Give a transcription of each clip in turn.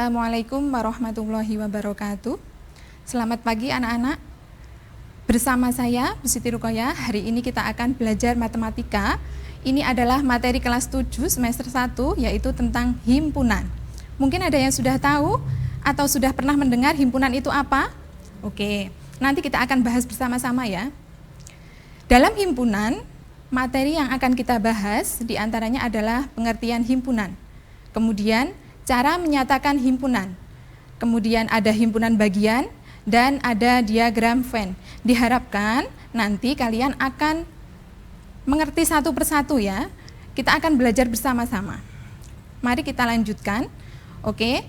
Assalamualaikum warahmatullahi wabarakatuh. Selamat pagi anak-anak. Bersama saya, Bu Siti Ruqayyah, hari ini kita akan belajar matematika. Ini adalah materi kelas 7 semester 1, yaitu tentang himpunan. Mungkin ada yang sudah tahu atau sudah pernah mendengar himpunan itu apa? Oke, nanti kita akan bahas bersama-sama ya. Dalam himpunan, materi yang akan kita bahas diantaranya adalah pengertian himpunan. Kemudian, cara menyatakan himpunan. Kemudian ada himpunan bagian dan ada diagram Venn. Diharapkan nanti kalian akan mengerti satu persatu ya. Kita akan belajar bersama-sama. Mari kita lanjutkan. Oke.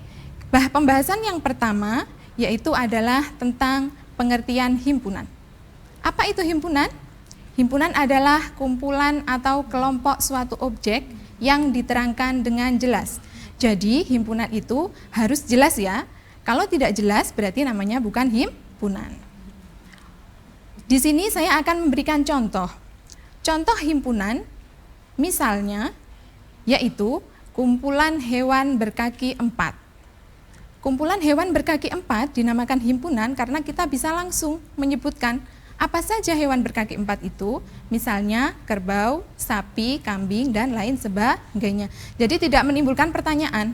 Pembahasan yang pertama yaitu adalah tentang pengertian himpunan. Apa itu himpunan? Himpunan adalah kumpulan atau kelompok suatu objek yang diterangkan dengan jelas. Jadi himpunan itu harus jelas ya. Kalau tidak jelas berarti namanya bukan himpunan. Di sini saya akan memberikan contoh. Contoh himpunan misalnya yaitu kumpulan hewan berkaki 4. Kumpulan hewan berkaki 4 dinamakan himpunan karena kita bisa langsung menyebutkan apa saja hewan berkaki 4 itu, misalnya kerbau, sapi, kambing, dan lain sebagainya. Jadi tidak menimbulkan pertanyaan.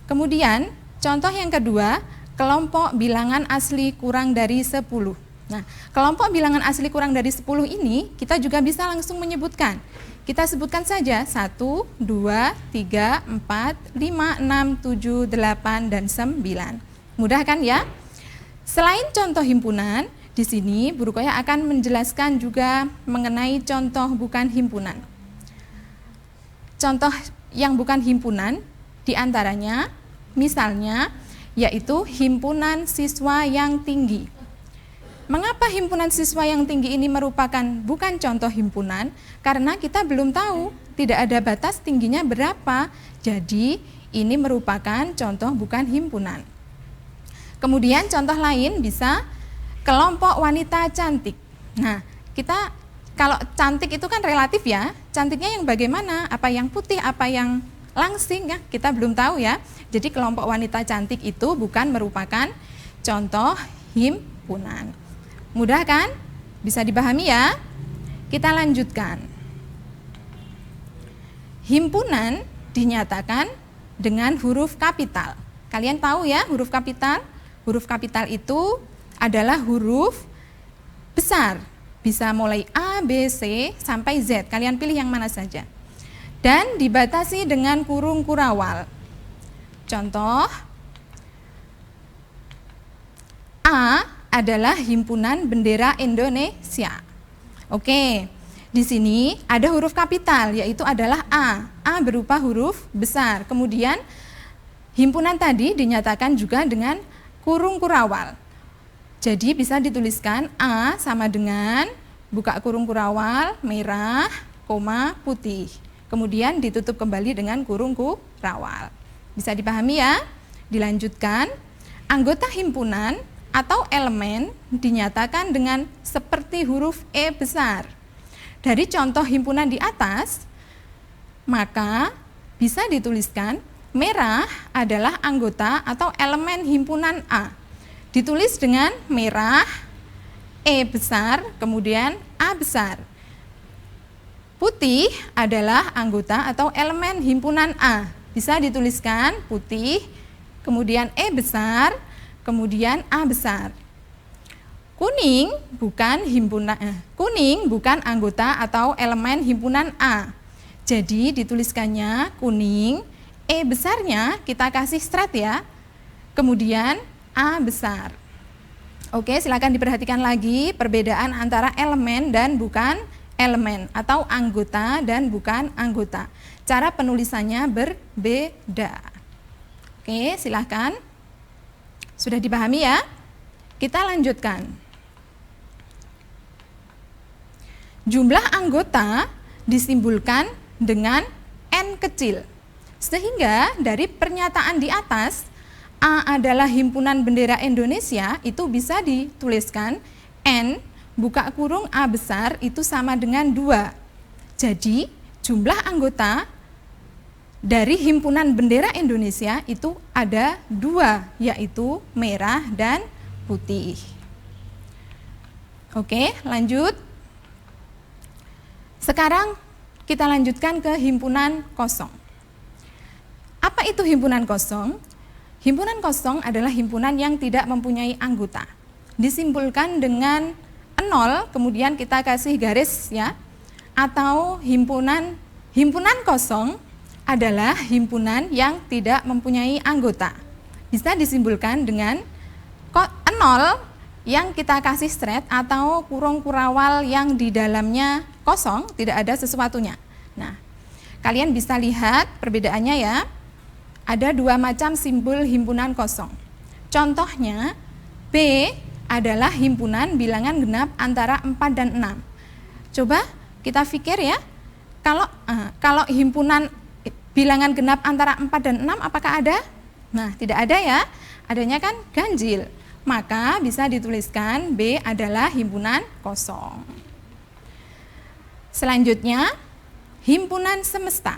Kemudian, contoh yang kedua, kelompok bilangan asli kurang dari 10. Nah, kelompok bilangan asli kurang dari 10 ini, kita juga bisa langsung menyebutkan. Kita sebutkan saja 1, 2, 3, 4, 5, 6, 7, 8, dan 9. Mudah kan ya? Selain contoh himpunan, di sini Bu Ruqayyah akan menjelaskan juga mengenai contoh bukan himpunan. Contoh yang bukan himpunan diantaranya misalnya yaitu himpunan siswa yang tinggi. Mengapa himpunan siswa yang tinggi ini merupakan bukan contoh himpunan? Karena kita belum tahu, tidak ada batas tingginya berapa. Jadi ini merupakan contoh bukan himpunan. Kemudian contoh lain bisa kelompok wanita cantik. Nah, kita kalau cantik itu kan relatif ya. Cantiknya yang bagaimana? Apa yang putih, apa yang langsing ya? Kita belum tahu ya. Jadi kelompok wanita cantik itu bukan merupakan contoh himpunan. Mudah kan? Bisa dipahami ya? Kita lanjutkan. Himpunan dinyatakan dengan huruf kapital. Kalian tahu ya huruf kapital? Huruf kapital itu adalah huruf besar, bisa mulai A, B, C, sampai Z. Kalian pilih yang mana saja. Dan dibatasi dengan kurung kurawal. Contoh, A adalah himpunan bendera Indonesia. Oke, di sini ada huruf kapital, yaitu adalah A. A berupa huruf besar. Kemudian, himpunan tadi dinyatakan juga dengan kurung kurawal. Jadi bisa dituliskan A sama dengan buka kurung kurawal, merah, koma, putih. Kemudian ditutup kembali dengan kurung kurawal. Bisa dipahami ya? Dilanjutkan, anggota himpunan atau elemen dinyatakan dengan seperti huruf E besar. Dari contoh himpunan di atas, maka bisa dituliskan merah adalah anggota atau elemen himpunan A. Ditulis dengan merah, E besar, kemudian A besar. Putih adalah anggota atau elemen himpunan A. Bisa dituliskan putih, kemudian E besar, kemudian A besar. Kuning bukan anggota atau elemen himpunan A. Jadi dituliskannya kuning, E besarnya kita kasih stret ya. Kemudian A besar. Oke, silakan diperhatikan lagi perbedaan antara elemen dan bukan elemen atau anggota dan bukan anggota. Cara penulisannya berbeda. Oke, silakan. Sudah dipahami ya? Kita lanjutkan. Jumlah anggota disimbolkan dengan N kecil. Sehingga dari pernyataan di atas A adalah himpunan bendera Indonesia, itu bisa dituliskan N buka kurung A besar itu sama dengan 2. Jadi jumlah anggota dari himpunan bendera Indonesia itu ada 2, yaitu merah dan putih. Oke, lanjut. Sekarang kita lanjutkan ke himpunan kosong. Apa itu himpunan kosong? Himpunan kosong adalah himpunan yang tidak mempunyai anggota. Disimpulkan dengan 0, kemudian kita kasih garis ya. Atau himpunan kosong adalah himpunan yang tidak mempunyai anggota. Bisa disimpulkan dengan 0 yang kita kasih straight atau kurung kurawal yang di dalamnya kosong, tidak ada sesuatunya. Nah, kalian bisa lihat perbedaannya ya. Ada 2 macam simbol himpunan kosong. Contohnya, B adalah himpunan bilangan genap antara 4 dan 6. Coba kita pikir ya, kalau himpunan bilangan genap antara 4 dan 6 apakah ada? Nah, tidak ada ya, adanya kan ganjil. Maka bisa dituliskan B adalah himpunan kosong. Selanjutnya, himpunan semesta.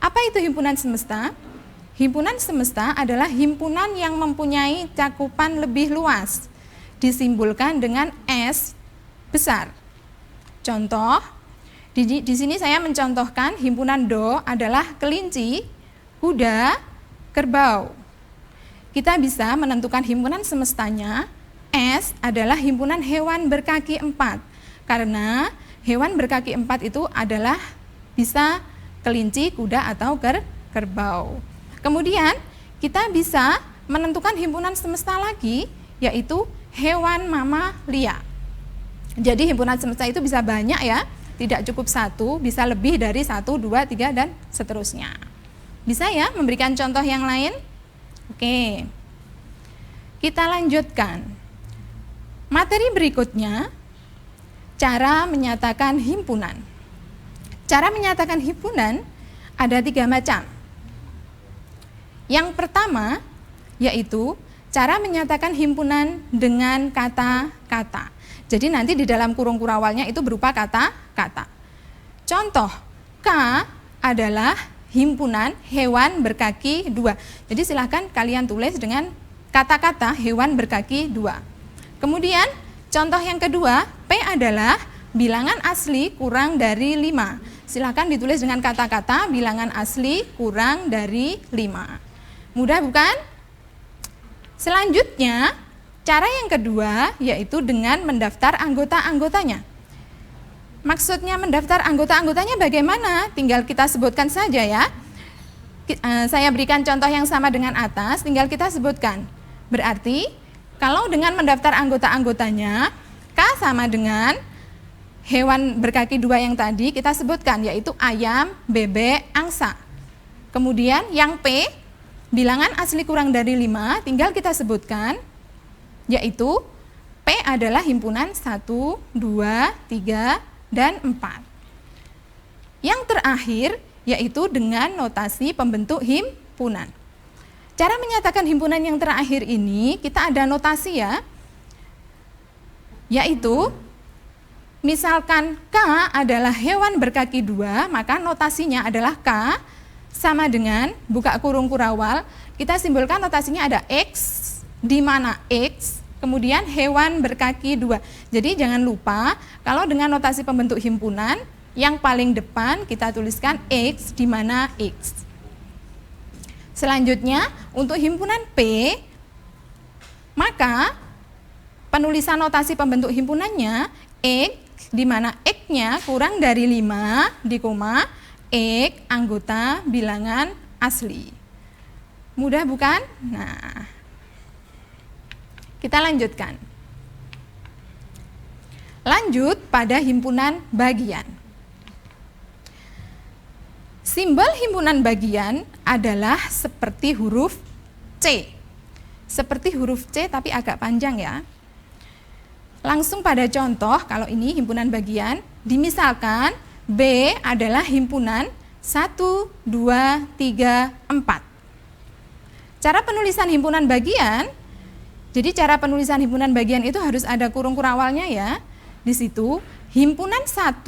Apa itu himpunan semesta? Himpunan semesta adalah himpunan yang mempunyai cakupan lebih luas, disimbolkan dengan S besar. Contoh, di sini saya mencontohkan himpunan Do adalah kelinci, kuda, kerbau. Kita bisa menentukan himpunan semestanya, S adalah himpunan hewan berkaki 4, karena hewan berkaki 4 itu adalah bisa kelinci, kuda, atau kerbau. Kemudian kita bisa menentukan himpunan semesta lagi, yaitu hewan mamalia. Jadi himpunan semesta itu bisa banyak ya, tidak cukup 1, bisa lebih dari 1, 2, 3, dan seterusnya. Bisa ya memberikan contoh yang lain? Oke, kita lanjutkan. Materi berikutnya, cara menyatakan himpunan. Cara menyatakan himpunan ada 3 macam. Yang pertama, yaitu cara menyatakan himpunan dengan kata-kata. Jadi nanti di dalam kurung kurawalnya itu berupa kata-kata. Contoh, K adalah himpunan hewan berkaki 2. Jadi silahkan kalian tulis dengan kata-kata hewan berkaki 2. Kemudian contoh yang kedua, P adalah bilangan asli kurang dari 5. Silahkan ditulis dengan kata-kata bilangan asli kurang dari 5. Mudah bukan? Selanjutnya, cara yang kedua yaitu dengan mendaftar anggota-anggotanya. Maksudnya mendaftar anggota-anggotanya bagaimana? Tinggal kita sebutkan saja ya. Saya berikan contoh yang sama dengan atas, tinggal kita sebutkan. Berarti, kalau dengan mendaftar anggota-anggotanya, K sama dengan hewan berkaki 2 yang tadi kita sebutkan, yaitu ayam, bebek, angsa. Kemudian yang P, bilangan asli kurang dari 5, tinggal kita sebutkan, yaitu P adalah himpunan 1, 2, 3, dan 4. Yang terakhir, yaitu dengan notasi pembentuk himpunan. Cara menyatakan himpunan yang terakhir ini, kita ada notasi ya, yaitu misalkan K adalah hewan berkaki 2, maka notasinya adalah K sama dengan, buka kurung kurawal, kita simbolkan notasinya ada X, di mana X, kemudian hewan berkaki 2. Jadi jangan lupa, kalau dengan notasi pembentuk himpunan, yang paling depan kita tuliskan X, di mana X. Selanjutnya, untuk himpunan P, maka penulisan notasi pembentuk himpunannya, X, di mana X-nya kurang dari 5, di koma, X anggota bilangan asli. Mudah bukan? Nah, kita lanjutkan. Lanjut pada himpunan bagian. Simbol himpunan bagian adalah seperti huruf C. Seperti huruf C tapi agak panjang ya. Langsung pada contoh, kalau ini himpunan bagian, dimisalkan B adalah himpunan 1, 2, 3, 4. Cara penulisan himpunan bagian, jadi cara penulisan himpunan bagian itu harus ada kurung kurawalnya ya. Di situ himpunan 1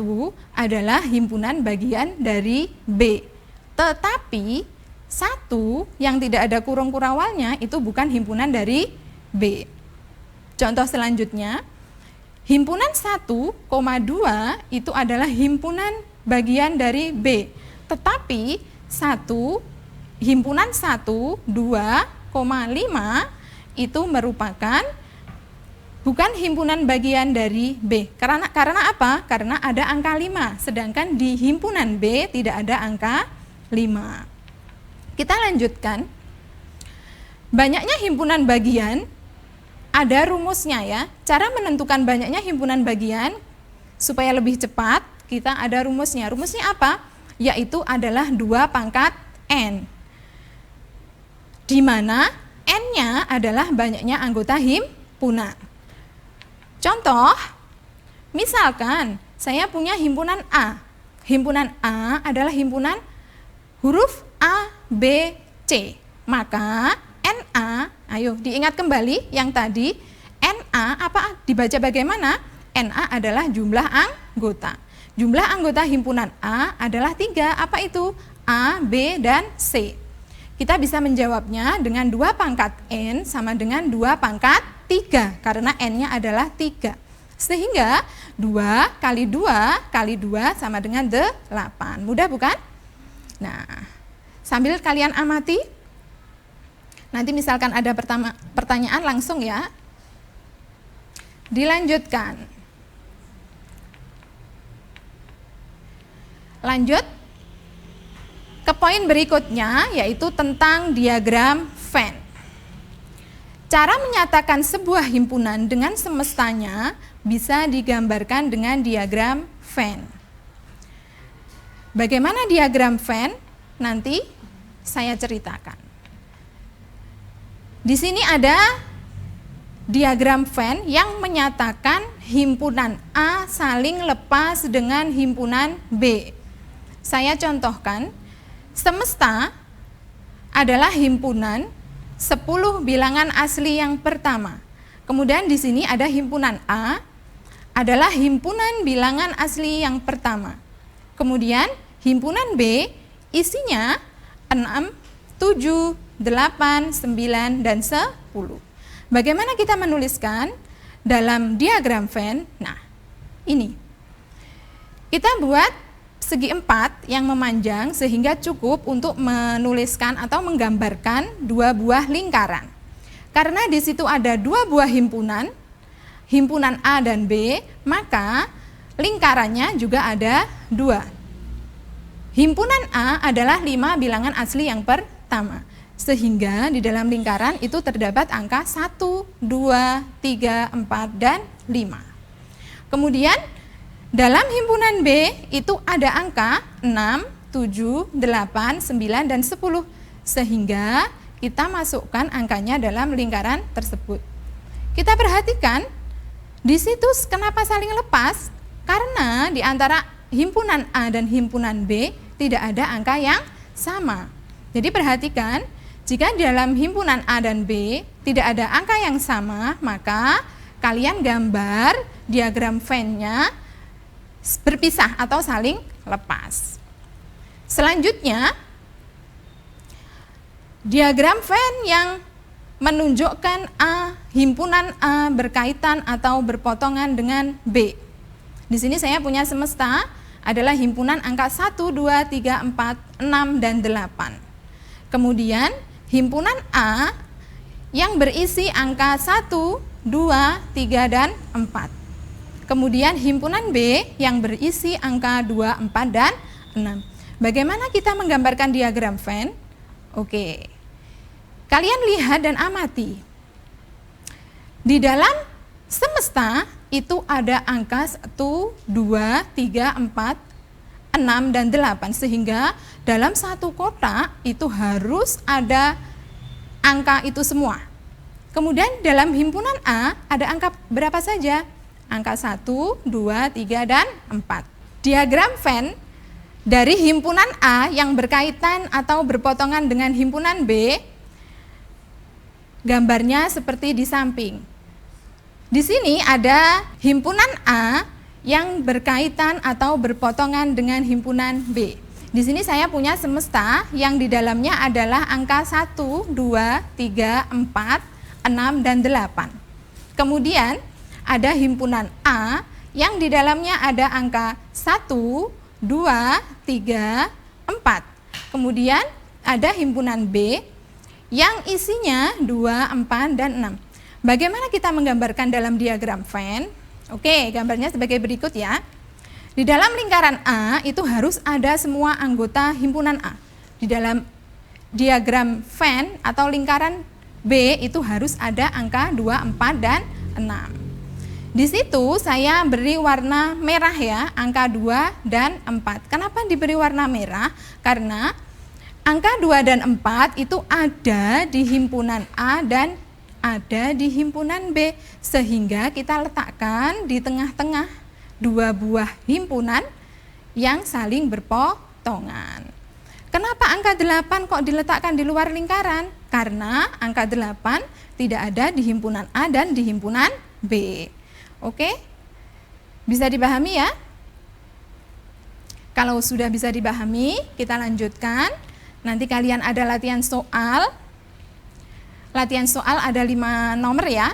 adalah himpunan bagian dari B. Tetapi 1 yang tidak ada kurung kurawalnya itu bukan himpunan dari B. Contoh selanjutnya, himpunan 1,2 itu adalah himpunan bagian dari B. Tetapi himpunan 1, 2,5 itu merupakan bukan himpunan bagian dari B. Karena apa? Karena ada angka 5, sedangkan di himpunan B tidak ada angka 5. Kita lanjutkan. Banyaknya himpunan bagian ada rumusnya ya. Cara menentukan banyaknya himpunan bagian supaya lebih cepat, kita ada rumusnya. Rumusnya apa? Yaitu adalah 2 pangkat N. Di mana N-nya adalah banyaknya anggota himpunan. Contoh, misalkan saya punya himpunan A. Himpunan A adalah himpunan huruf A, B, C. Maka NA, ayo diingat kembali yang tadi, NA apa dibaca bagaimana? NA adalah jumlah anggota. Jumlah anggota himpunan A adalah 3, apa itu? A, B, dan C. Kita bisa menjawabnya dengan 2 pangkat N sama dengan 2 pangkat 3, karena N-nya adalah 3. Sehingga 2 kali 2 kali 2 sama dengan 8. Mudah bukan? Nah, sambil kalian amati, nanti misalkan ada pertanyaan langsung ya. Dilanjutkan. Lanjut ke poin berikutnya, yaitu tentang diagram Venn. Cara menyatakan sebuah himpunan dengan semestanya bisa digambarkan dengan diagram Venn. Bagaimana diagram Venn? Nanti saya ceritakan. Di sini ada diagram Venn yang menyatakan himpunan A saling lepas dengan himpunan B. Saya contohkan, semesta adalah himpunan 10 bilangan asli yang pertama. Kemudian di sini ada himpunan A adalah himpunan bilangan asli yang pertama. Kemudian himpunan B isinya 6, 7, 8, 9, dan 10. Bagaimana kita menuliskan dalam diagram Venn? Nah, ini. Kita buat segi 4 yang memanjang sehingga cukup untuk menuliskan atau menggambarkan 2 buah lingkaran. Karena di situ ada 2 buah himpunan, himpunan A dan B, maka lingkarannya juga ada 2. Himpunan A adalah 5 bilangan asli yang pertama. Sehingga di dalam lingkaran itu terdapat angka 1, 2, 3, 4, dan 5. Kemudian dalam himpunan B itu ada angka 6, 7, 8, 9, dan 10. Sehingga kita masukkan angkanya dalam lingkaran tersebut. Kita perhatikan, di situ kenapa saling lepas? Karena di antara himpunan A dan himpunan B tidak ada angka yang sama. Jadi perhatikan, jika dalam himpunan A dan B tidak ada angka yang sama, maka kalian gambar diagram Venn-nya berpisah atau saling lepas. Selanjutnya, diagram Venn yang menunjukkan himpunan A berkaitan atau berpotongan dengan B. Di sini saya punya semesta adalah himpunan angka 1, 2, 3, 4, 6, dan 8. Kemudian himpunan A yang berisi angka 1, 2, 3, dan 4. Kemudian himpunan B yang berisi angka 2, 4, dan 6. Bagaimana kita menggambarkan diagram Venn? Oke. Kalian lihat dan amati. Di dalam semesta itu ada angka 1, 2, 3, 4, 6, dan 8. Sehingga dalam satu kotak itu harus ada angka itu semua. Kemudian dalam himpunan A ada angka berapa saja? Angka 1, 2, 3, dan 4. Diagram Venn dari himpunan A yang berkaitan atau berpotongan dengan himpunan B, gambarnya seperti di samping. Di sini ada himpunan A yang berkaitan atau berpotongan dengan himpunan B. Di sini saya punya semesta yang di dalamnya adalah angka 1, 2, 3, 4, 6, dan 8. Kemudian ada himpunan A yang di dalamnya ada angka 1, 2, 3, 4. Kemudian ada himpunan B yang isinya 2, 4, dan 6. Bagaimana kita menggambarkan dalam diagram Venn? Oke, gambarnya sebagai berikut ya. Di dalam lingkaran A itu harus ada semua anggota himpunan A. Di dalam diagram Venn atau lingkaran B itu harus ada angka 2, 4, dan 6. Di situ saya beri warna merah ya, angka 2 dan 4. Kenapa diberi warna merah? Karena angka 2 dan 4 itu ada di himpunan A dan ada di himpunan B. Sehingga kita letakkan di tengah-tengah dua buah himpunan yang saling berpotongan. Kenapa angka 8 kok diletakkan di luar lingkaran? Karena angka 8 tidak ada di himpunan A dan di himpunan B. Oke, bisa dipahami ya? Kalau sudah bisa dipahami, kita lanjutkan. Nanti kalian ada latihan soal. Latihan soal ada 5 nomor ya.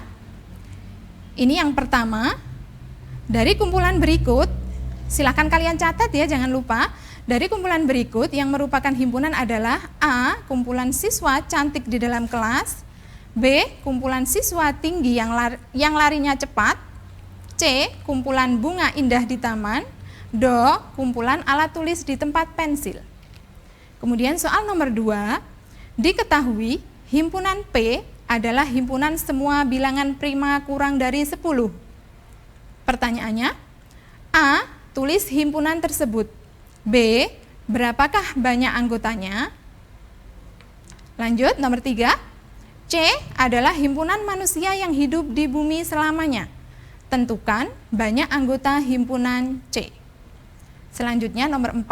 Ini yang pertama. Dari kumpulan berikut, silakan kalian catat ya, jangan lupa. Dari kumpulan berikut yang merupakan himpunan adalah A, kumpulan siswa cantik di dalam kelas. B, kumpulan siswa tinggi yang larinya cepat. C, kumpulan bunga indah di taman. D, kumpulan alat tulis di tempat pensil. Kemudian soal nomor 2, diketahui himpunan P adalah himpunan semua bilangan prima kurang dari 10. Pertanyaannya, A, tulis himpunan tersebut. B, berapakah banyak anggotanya? Lanjut, nomor 3, C adalah himpunan manusia yang hidup di bumi selamanya. Tentukan banyak anggota himpunan C. Selanjutnya nomor 4,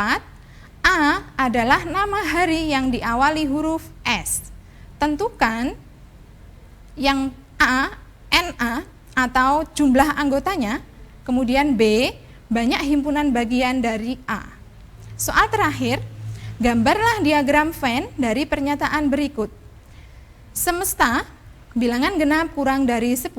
A adalah nama hari yang diawali huruf S. Tentukan yang A, NA atau jumlah anggotanya. Kemudian B, banyak himpunan bagian dari A. Soal terakhir, gambarlah diagram Venn dari pernyataan berikut. Semesta bilangan genap kurang dari 10.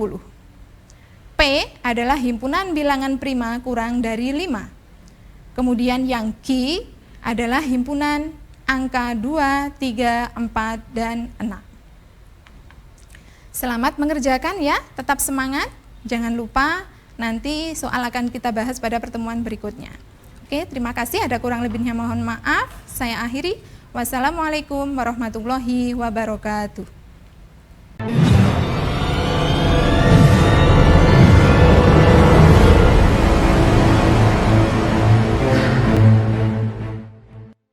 P adalah himpunan bilangan prima kurang dari 5. Kemudian yang Q adalah himpunan angka 2, 3, 4, dan 6. Selamat mengerjakan ya, tetap semangat. Jangan lupa nanti soal akan kita bahas pada pertemuan berikutnya. Oke, terima kasih. Ada kurang lebihnya mohon maaf. Saya akhiri. Wassalamualaikum warahmatullahi wabarakatuh.